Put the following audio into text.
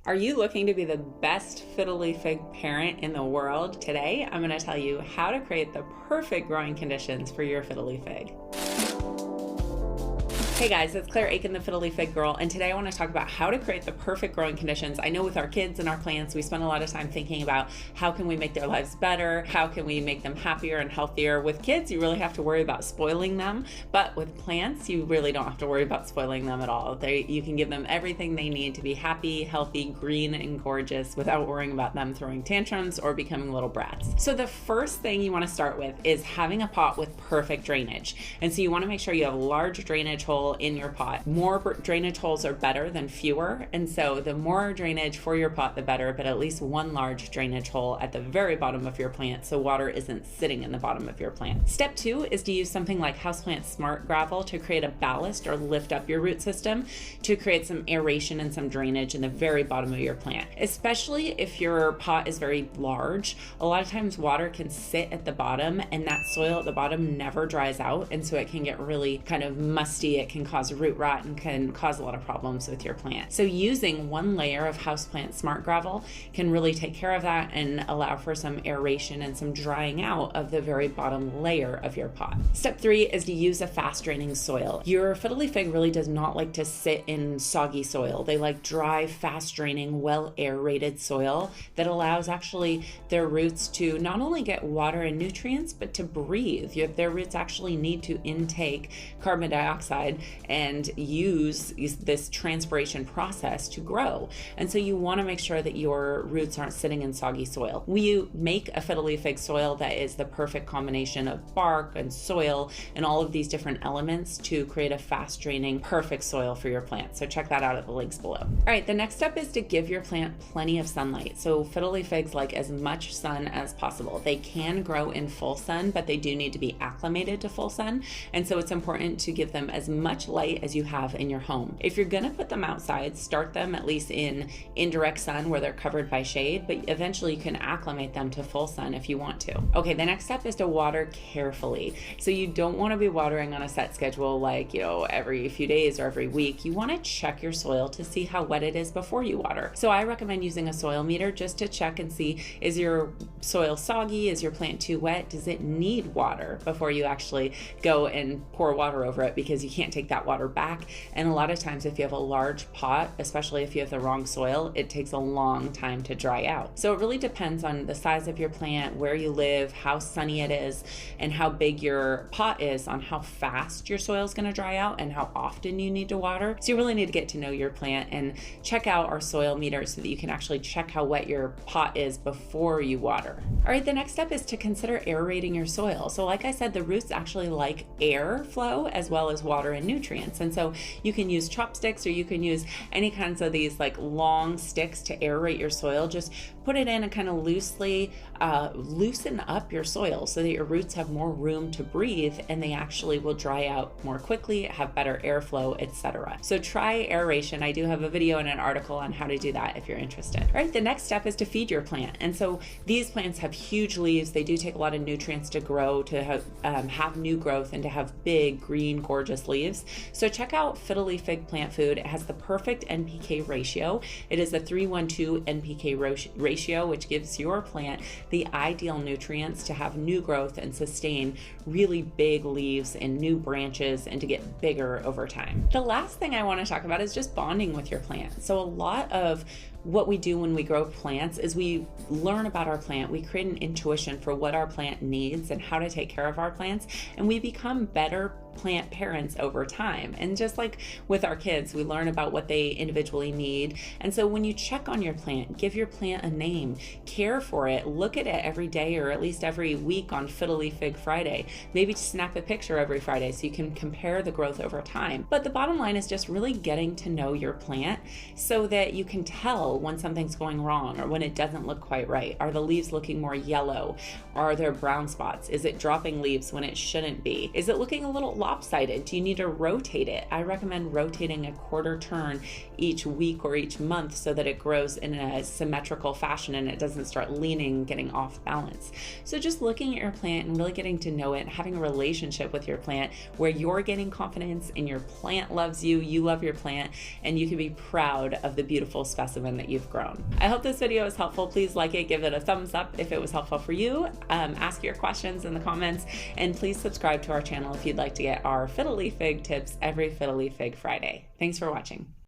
Are you looking to be the best Fiddle Leaf Fig parent in the world? Today, I'm going to tell you how to create the perfect growing conditions for your Fiddle Leaf Fig. Hey guys, it's Claire Akin, the Fiddle Leaf Fig Girl, and today I want to talk about how to create the perfect growing conditions. I know with our kids and our plants, we spend a lot of time thinking about how can we make their lives better, how can we make them happier and healthier. With kids, you really have to worry about spoiling them, but with plants, you really don't have to worry about spoiling them at all. You can give them everything they need to be happy, healthy, green, and gorgeous without worrying about them throwing tantrums or becoming little brats. So the first thing you want to start with is having a pot with perfect drainage. And so you want to make sure you have a large drainage hole in your pot. More drainage holes are better than fewer, and so the more drainage for your pot the better, but at least one large drainage hole at the very bottom of your plant so water isn't sitting in the bottom of your plant. Step 2 is to use something like Houseplant Smart Gravel to create a ballast or lift up your root system to create some aeration and some drainage in the very bottom of your plant. Especially if your pot is very large, a lot of times water can sit at the bottom and that soil at the bottom never dries out, and so it can get really kind of musty. It can cause root rot and can cause a lot of problems with your plant. So using one layer of Houseplant Smart Gravel can really take care of that and allow for some aeration and some drying out of the very bottom layer of your pot. Step 3 is to use a fast draining soil. Your Fiddle Leaf Fig really does not like to sit in soggy soil. They like dry, fast draining, well aerated soil that allows actually their roots to not only get water and nutrients, but to breathe. Their roots actually need to intake carbon dioxide and use this transpiration process to grow. And so you want to make sure that your roots aren't sitting in soggy soil. We make a Fiddle Leaf Fig soil that is the perfect combination of bark and soil and all of these different elements to create a fast draining, perfect soil for your plant. So check that out at the links below. All right, the next step is to give your plant plenty of sunlight. So Fiddle Leaf Figs like as much sun as possible. They can grow in full sun, but they do need to be acclimated to full sun. And so it's important to give them as much light as you have in your home. If you're gonna put them outside, start them at least in indirect sun where they're covered by shade, but eventually you can acclimate them to full sun if you want to. Okay, the next step is to water carefully. So you don't wanna be watering on a set schedule like, every few days or every week. You wanna check your soil to see how wet it is before you water. So I recommend using a soil meter just to check and see, is your soil soggy? Is your plant too wet? Does it need water before you actually go and pour water over it, because you can't take that water back. And a lot of times if you have a large pot, especially if you have the wrong soil, it takes a long time to dry out. So it really depends on the size of your plant, where you live, how sunny it is, and how big your pot is on how fast your soil is going to dry out and how often you need to water. So you really need to get to know your plant and check out our soil meter so that you can actually check how wet your pot is before you water. All right, the next step is to consider aerating your soil. So like I said, the roots actually like air flow as well as water and nutrients. And so you can use chopsticks or you can use any kinds of these like long sticks to aerate your soil. Just put it in and kind of loosely loosen up your soil so that your roots have more room to breathe and they actually will dry out more quickly, have better airflow, etc. So try aeration. I do have a video and an article on how to do that if you're interested. All right, the next step is to feed your plant. And so these plants have huge leaves. They do take a lot of nutrients to grow, to have new growth and to have big, green, gorgeous leaves. So check out Fiddle Leaf Fig Plant Food. It has the perfect NPK ratio. It is a 3:1:2 NPK ratio, which gives your plant the ideal nutrients to have new growth and sustain really big leaves and new branches and to get bigger over time. The last thing I want to talk about is just bonding with your plant. So a lot of what we do when we grow plants is we learn about our plant. We create an intuition for what our plant needs and how to take care of our plants, and we become better plant parents over time. And just like with our kids, we learn about what they individually need. And so when you check on your plant, give your plant a name, care for it, look at it every day or at least every week on Fiddle Leaf Fig Friday. Maybe snap a picture every Friday so you can compare the growth over time. But the bottom line is just really getting to know your plant so that you can tell when something's going wrong or when it doesn't look quite right. Are the leaves looking more yellow? Are there brown spots? Is it dropping leaves when it shouldn't be? Is it looking a little lopsided? Do you need to rotate it? I recommend rotating a quarter turn each week or each month so that it grows in a symmetrical fashion and it doesn't start leaning, getting off balance. So just looking at your plant and really getting to know it, having a relationship with your plant where you're getting confidence and your plant loves you, you love your plant, and you can be proud of the beautiful specimen that you've grown. I hope this video was helpful. Please like it, give it a thumbs up if it was helpful for you. Ask your questions in the comments, and please subscribe to our channel if you'd like to get our Fiddle Leaf Fig tips every Fiddle Leaf Fig Friday. Thanks for watching.